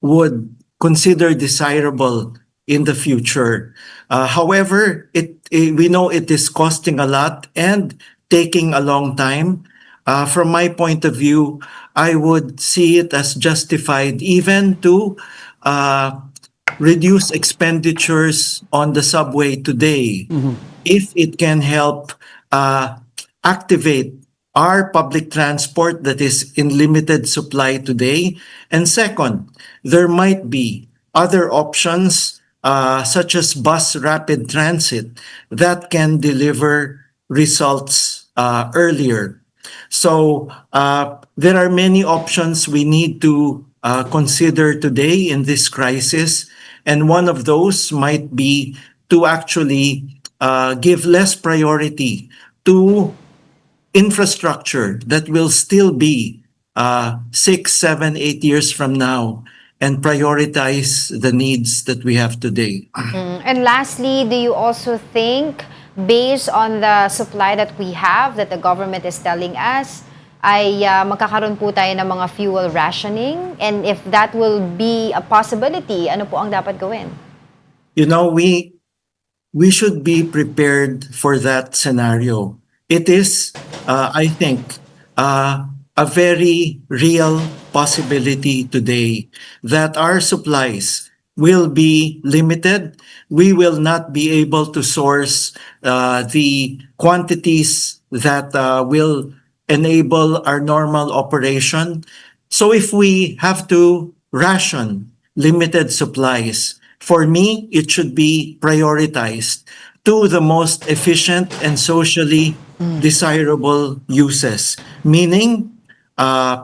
would consider desirable in the future. However, we know it is costing a lot and taking a long time. From my point of view, I would see it as justified even to reduce expenditures on the subway today if it can help activate our public transport that is in limited supply today. And second, there might be other options such as bus rapid transit that can deliver results earlier. So there are many options we need to consider today in this crisis, and one of those might be to actually give less priority to infrastructure that will still be 6, 7, 8 years from now, and prioritize the needs that we have today. And lastly, do you also think, based on the supply that we have, that the government is telling us, ay magkakaroon po tayo ng mga fuel rationing? And if that will be a possibility, ano po ang dapat gawin? We should be prepared for that scenario. It is, I think, a very real possibility today that our supplies will be limited. We will not be able to source the quantities that will enable our normal operation. So if we have to ration limited supplies, for me, it should be prioritized to the most efficient and socially desirable uses, meaning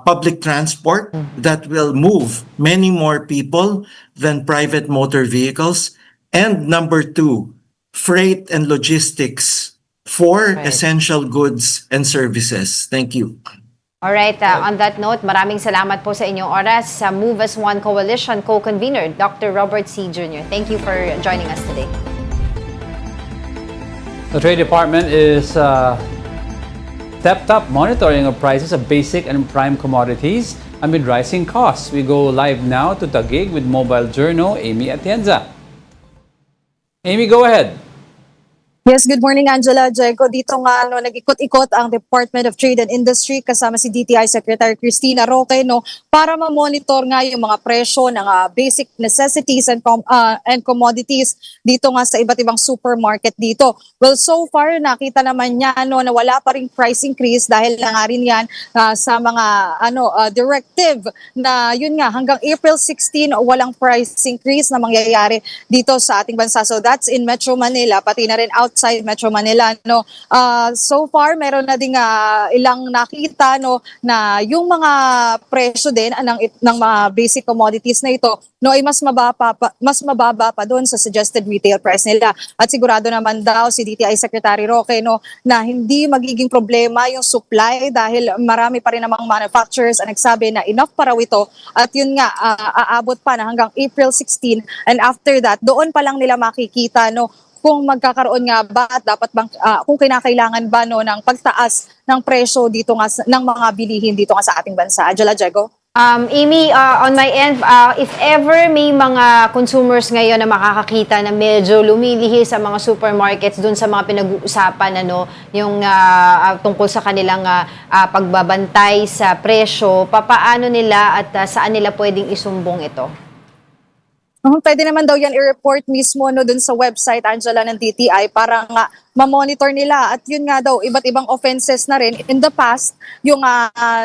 public transport that will move many more people than private motor vehicles. And number two, freight and logistics for essential goods and services. Thank you. Alright, on that note, maraming salamat po sa inyong oras sa Move as One Coalition co-convener, Dr. Robert C. Jr. Thank you for joining us today. The Trade Department is stepped up monitoring of prices of basic and prime commodities amid rising costs. We go live now to Taguig with Mobile Journal, Amy Atienza. Amy, go ahead. Yes, good morning Angela, Diego. Dito nga nag-ikot-ikot ang Department of Trade and Industry kasama si DTI Secretary Cristina Roque para ma-monitor nga yung mga presyo ng basic necessities and commodities dito nga sa iba't ibang supermarket dito. Well, so far nakita naman niya na wala pa ring price increase dahil na nga rin yan sa mga directive na yun nga hanggang April 16 walang price increase na mangyayari dito sa ating bansa. So that's in Metro Manila, pati na rin outside Metro Manila. So far meron na ding ilang nakita na yung mga presyo din ng mga basic commodities na ito ay mas mababa pa doon sa suggested retail price nila. At sigurado naman daw si DTI Secretary Roque na hindi magiging problema yung supply dahil marami pa rin namang manufacturers ang nagsabi na enough pa raw ito at yun nga aabot pa na hanggang April 16 and after that doon pa lang nila makikita kung magkakaroon nga ba at dapat bang kung kinakailangan ba ng pagtaas ng presyo dito nga ng mga bilihin dito nga sa ating bansa. Angela, Diego? Amy, on my end, if ever may mga consumers ngayon na makakakita na medyo lumilihi sa mga supermarkets dun sa mga pinag-uusapan yung tungkol sa kanilang pagbabantay sa presyo, papaano nila at saan nila pwedeng isumbong ito? Pwede naman daw yan i-report mismo dun sa website, Angela, ng DTI para nga ma-monitor nila. At yun nga daw, iba't ibang offenses na rin. In the past, yung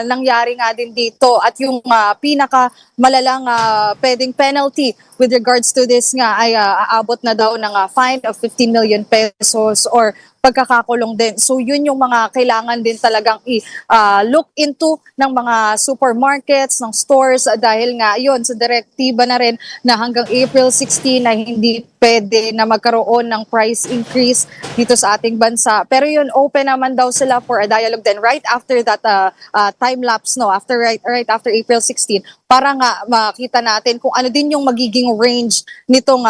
nangyari nga din dito at yung pinaka malalang pwedeng penalty with regards to this nga ay aabot na daw ng fine of 15 million pesos or pagkakakulong din. So yun yung mga kailangan din talagang look into ng mga supermarkets, ng stores dahil nga yun sa direktiba na rin na hanggang April 16 na hindi pwede na magkaroon ng price increase dito sa ating bansa. Pero yun, open naman daw sila for a dialogue then right after that time lapse right after April 16 para nga makita natin kung ano din yung magiging range nitong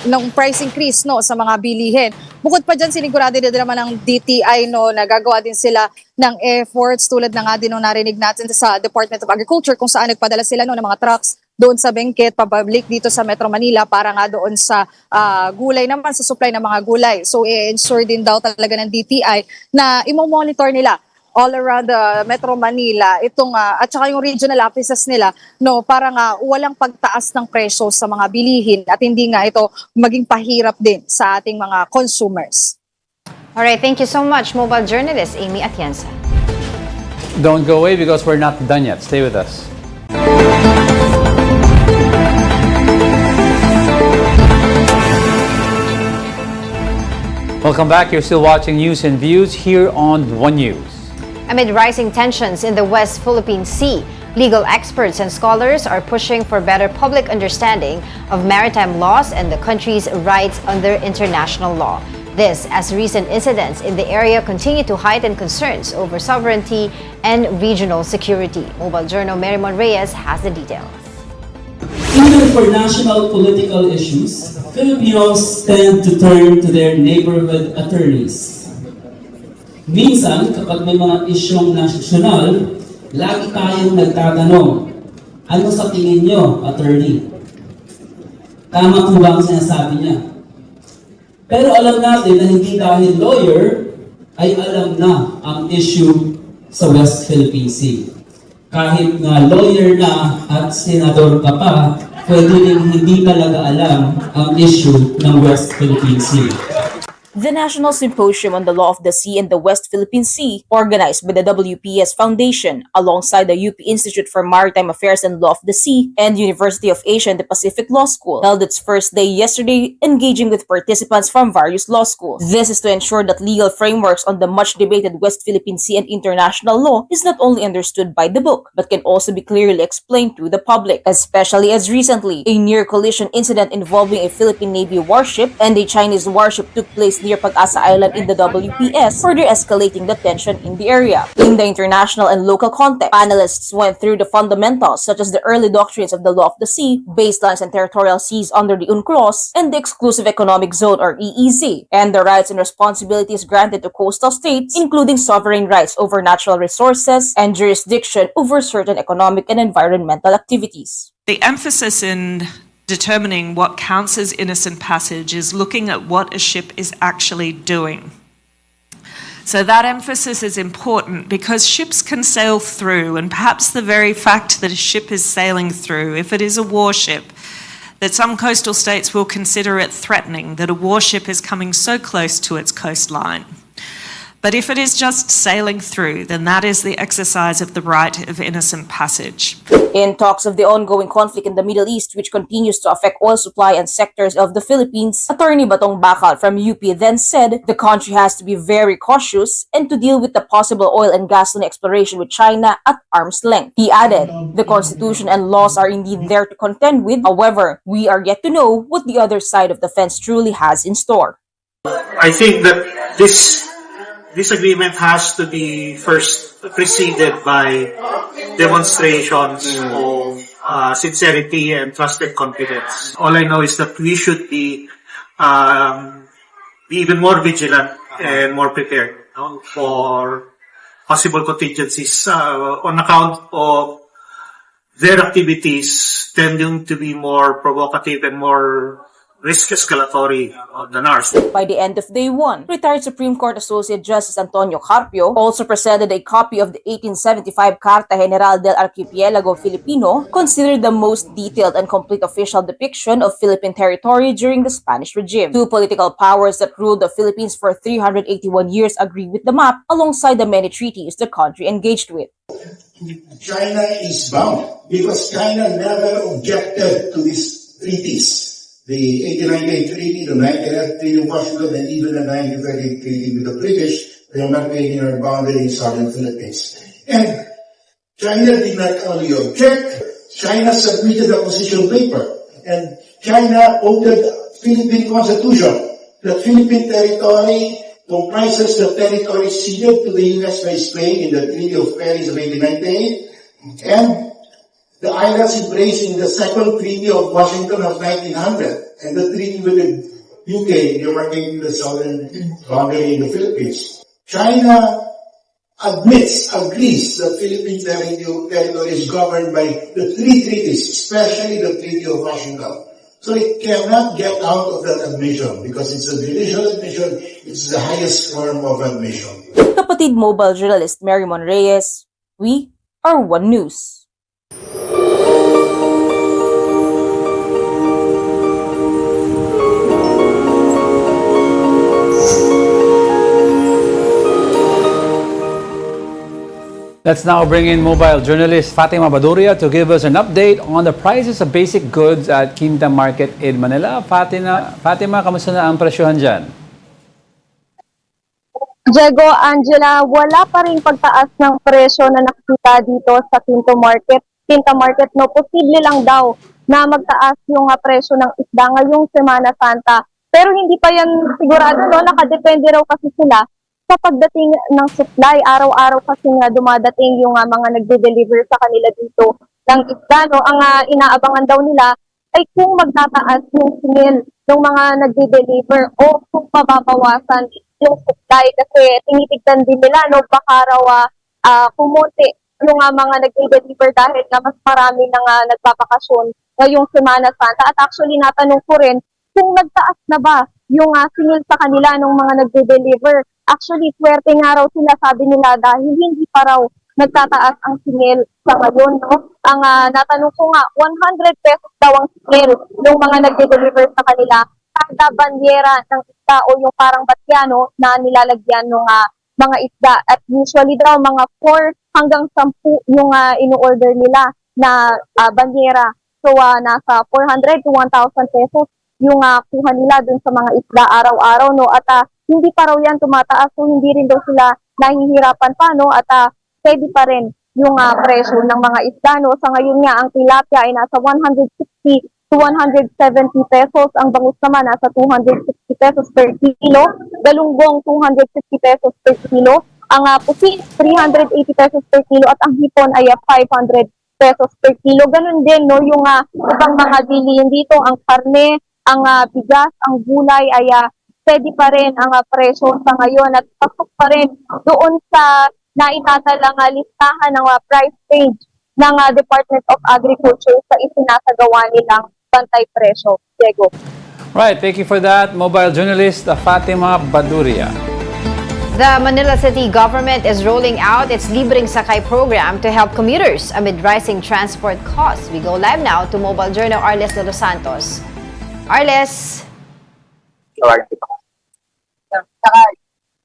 ng price increase sa mga bilihin. Bukod pa dyan, sinigurado din naman ng DTI nagagawa din sila ng efforts tulad na nga din narinig natin sa Department of Agriculture kung saan nagpadala sila ng mga trucks doon sa Benguet, pabalik dito sa Metro Manila para nga doon sa gulay naman, sa supply ng mga gulay. So i-ensure din daw talaga ng DTI na i-monitor nila all around the Metro Manila itong at saka yung regional offices nila para nga walang pagtaas ng presyo sa mga bilihin at hindi nga ito maging pahirap din sa ating mga consumers. Alright, thank you so much, mobile journalist Amy Atienza. Don't go away because we're not done yet. Stay with us. Welcome back. You're still watching News and Views here on One News. Amid rising tensions in the West Philippine Sea, legal experts and scholars are pushing for better public understanding of maritime laws and the country's rights under international law. This as recent incidents in the area continue to heighten concerns over sovereignty and regional security. Mobile Journal Marimon Reyes has the details. Even for national political issues, Filipinos tend to turn to their neighborhood attorneys. Minsan, kapag may mga isyong nasyonal, lagi tayong nagtatanong, ano sa tingin nyo, attorney? Tama po ba ang sinasabi niya? Pero alam natin na hindi dahil lawyer, ay alam na ang issue sa West Philippine Sea. Kahit nga lawyer na at senador ka pa, pwede rin hindi talaga alam ang issue ng West Philippine Sea. The National Symposium on the Law of the Sea and the West Philippine Sea, organized by the WPS Foundation alongside the UP Institute for Maritime Affairs and Law of the Sea and University of Asia and the Pacific Law School, held its first day yesterday, engaging with participants from various law schools. This is to ensure that legal frameworks on the much-debated West Philippine Sea and international law is not only understood by the book, but can also be clearly explained to the public, especially as recently, a near-collision incident involving a Philippine Navy warship and a Chinese warship took place near Pag-asa Island in the WPS, further escalating the tension in the area. In the international and local context, panelists went through the fundamentals such as the early doctrines of the law of the sea, baselines and territorial seas under the UNCLOS, and the Exclusive Economic Zone or EEZ, and the rights and responsibilities granted to coastal states, including sovereign rights over natural resources and jurisdiction over certain economic and environmental activities. The emphasis in determining what counts as innocent passage is looking at what a ship is actually doing. So that emphasis is important because ships can sail through, and perhaps the very fact that a ship is sailing through, if it is a warship, that some coastal states will consider it threatening that a warship is coming so close to its coastline. But if it is just sailing through, then that is the exercise of the right of innocent passage. In talks of the ongoing conflict in the Middle East, which continues to affect oil supply and sectors of the Philippines, Attorney Batong Bakal from UP then said the country has to be very cautious and to deal with the possible oil and gasoline exploration with China at arm's length. He added, the Constitution and laws are indeed there to contend with, however, we are yet to know what the other side of the fence truly has in store. I think that this agreement has to be first preceded by demonstrations of sincerity and trusted confidence. All I know is that we should be even more vigilant and more prepared for possible contingencies on account of their activities tending to be more provocative and more risk escalatory than ours. By the end of day one, retired Supreme Court Associate Justice Antonio Carpio also presented a copy of the 1875 Carta General del Archipelago Filipino, considered the most detailed and complete official depiction of Philippine territory during the Spanish regime. Two political powers that ruled the Philippines for 381 years agree with the map, alongside the many treaties the country engaged with. China is bound because China never objected to these treaties. The 1898 Treaty, the 1900 Treaty of Washington, and even the 1930 Treaty with the British, they are not making our boundary in southern Philippines. And China did not only object, China submitted a position paper, and China voted Philippine Constitution. The Philippine territory comprises the territory ceded to the U.S. by Spain in the Treaty of Paris of 1898, and the islands embraced in the Second Treaty of Washington of 1900, and the treaty with the UK demarcating the southern boundary in the Philippines. China agrees that Philippine territory is governed by the three treaties, especially the Treaty of Washington. So it cannot get out of that admission because it's a judicial admission, it's the highest form of admission. Kapatid Mobile journalist Mary Mon Reyes, we are One News. Let's now bring in mobile journalist Fatima Baduria to give us an update on the prices of basic goods at Quinta Market in Manila. Fatima, kamusta na ang presyohan dyan? Diego, Angela, wala pa rin pagtaas ng presyo na nakikita dito sa Quinta Market, no, posible lang daw na magtaas yung presyo ng isda ngayong Semana Santa. Pero hindi pa yan sigurado, no? Nakadepende raw kasi sila sa pagdating ng supply. Araw-araw kasi nga dumadating yung mga nagde-deliver sa kanila dito ng isda, no? Ang inaabangan daw nila ay kung magtataas yung singil ng mga nagde-deliver o kung pababawasan yung supply, kasi tinitignan din nila, no, baka raw kumunti yung mga nagde-deliver dahil na mas marami nang nagpapakasyon ngayong Semana Santa. At actually natanong ko rin kung nagtaas na ba yung singil sa kanila ng mga nagde-deliver. Actually, swerte nga raw sila, sabi nila, dahil hindi pa raw nagtataas ang singil sa ngayon, no? Ang natanong ko nga, 100 pesos daw ang singil ng mga nagde-deliver sa kanila. kada banyera ng isda o yung parang batyano na nilalagyan ng mga isda. At usually daw mga 4 hanggang 10 yung ino-order nila na banyera. So nasa 400 to 1,000 pesos yung kuha nila dun sa mga isda araw-araw, no? At hindi pa raw yan tumataas, so hindi rin daw sila nahihirapan pa, no? At steady pa rin yung presyo ng mga isda, no? Sa ngayon nga, ang tilapia ay nasa 160 to 170 pesos. Ang bangus naman nasa 260 pesos per kilo. Galunggong 250 pesos per kilo. Ang pusi 380 pesos per kilo at ang hipon ay 500 pesos per kilo. Ganun din, no, yung ibang mga bilihin dito, ang karne, ang bigas, ang gulay ay steady pa rin ang presyo sa ngayon at pasok pa rin doon sa naitatalang listahan ng price page ng Department of Agriculture sa isinasagawa nilang bantay presyo. Diego. Right, thank you for that, mobile journalist Fatima Baduria. The Manila City government is rolling out its Libreng Sakay program to help commuters amid rising transport costs. We go live now to Mobile Journal Arles de los Santos. Arles.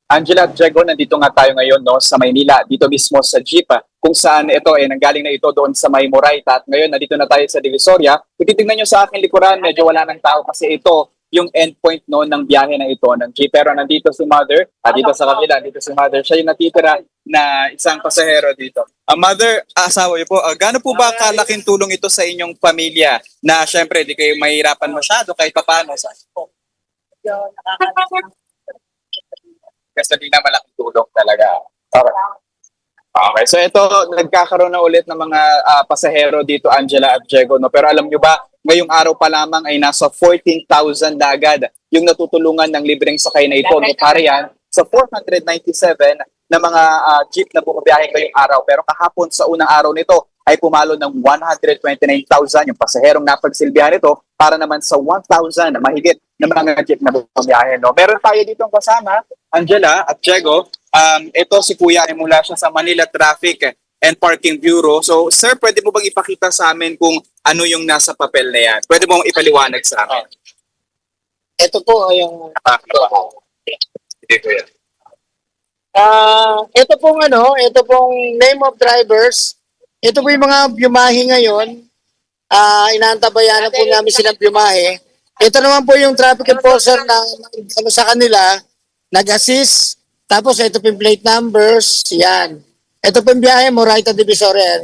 Angela at Diego, nandito nga tayo ngayon, no, sa Maynila, dito mismo sa jeep, kung saan ito nanggaling na ito doon sa May Moraita. At ngayon, nandito na tayo sa Divisoria. Kung titignan nyo sa aking likuran, medyo wala ng tao kasi ito yung endpoint, no, ng biyahe na ito ng jeep. Pero nandito si Mother, dito sa kabila, dito si Mother. Siya yung natitira na isang pasahero dito. Mother, asawa niyo po, gaano po ba kalaking tulong ito sa inyong pamilya na syempre di kayo mahirapan masyado kahit papaano? Kasi di na malaking tulong talaga. Okay, so ito, nagkakaroon na ulit ng mga pasahero dito, Angela at Diego, no? Pero alam nyo ba, ngayong araw pa lamang ay nasa 14,000 na agad yung natutulungan ng libreng sakay na ito. No, para yan sa 497 na mga jeep na bumabiyahe ngayong araw. Pero kahapon sa unang araw nito ay pumalo ng 129,000 yung pasaherong napagsilbihan nito para naman sa 1,000 na mahigit na mga jeep na bumabiyahe. No? Meron tayo ditong kasama, Angela at Diego. Ito si Kuya ay mula siya sa Manila Traffic and Parking Bureau. So, sir, pwede mo bang ipakita sa amin kung ano yung nasa papel na yan? Pwede mo ipaliwanag sa amin? Ito po yung... Sige, Kuya. Ito pong name of drivers. Ito po yung mga biumahe ngayon. Inaantabayan na po namin silang biumahe. Ito naman po yung traffic enforcer na sa kanila, nag-assist. Tapos ito po yung plate numbers. Yan. Ito po yung biyahe, Moraita Divisoria.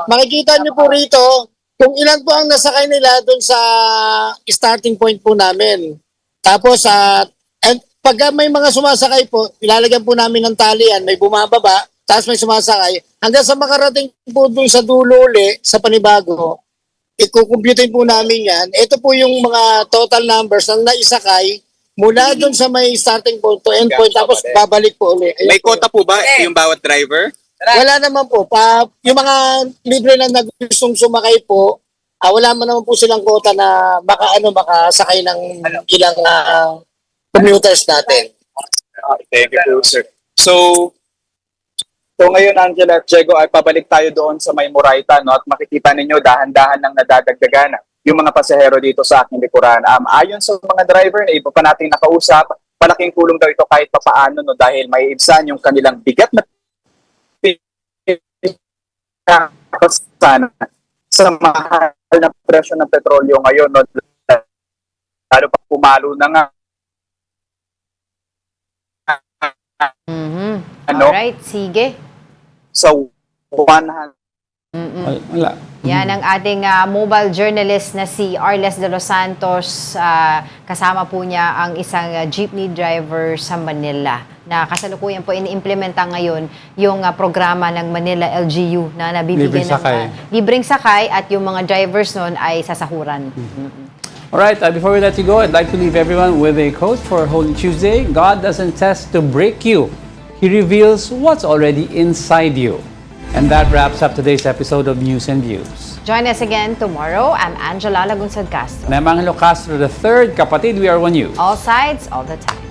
Makikita nyo po rito kung ilan po ang nasakay nila dun sa starting point po namin. Tapos, pag may mga sumasakay po, ilalagyan po namin ng talian, may bumababa, tapos may sumasakay. Hanggang sa makarating po dun sa dulo uli, sa panibago, ikukumputin po namin yan. Ito po yung mga total numbers ng naisakay mula dun sa may starting point to end point, tapos babalik po uli. May quota po ba yung bawat driver? Wala naman po. Yung mga libre lang na gustong sumakay po, wala man naman po silang quota na makasakay ng ilang commuters natin. Thank you po, sir. So ngayon, Angela at Diego, ay pabalik tayo doon sa May Moraita, no? At makikita ninyo, dahan-dahan nang nadadagdagan yung mga pasahero dito sa aking likuran. Ayon sa mga driver na iba pa nating nakausap, malaking tulong daw ito kahit papaano, no? Dahil may ibsan yung kanilang bigat na sa mahal na presyo ng petrolyo ngayon, no? Lalo pa pumalo na nga. Alright, sige. So, 100. Wala. Yan ang ating mobile journalist na si Arles de los Santos. Kasama po niya ang isang jeepney driver sa Manila na kasalukuyan po ini-implementa ngayon yung programa ng Manila LGU na nabibigyan ng libreng sakay at yung mga drivers nun ay sasahuran. Alright, before we let you go, I'd like to leave everyone with a quote for Holy Tuesday. God doesn't test to break you. He reveals what's already inside you. And that wraps up today's episode of News and Views. Join us again tomorrow. I'm Angela Lagunsad Castro. And I'm Angelo Castro III. Kapatid, we are one news. All sides, all the time.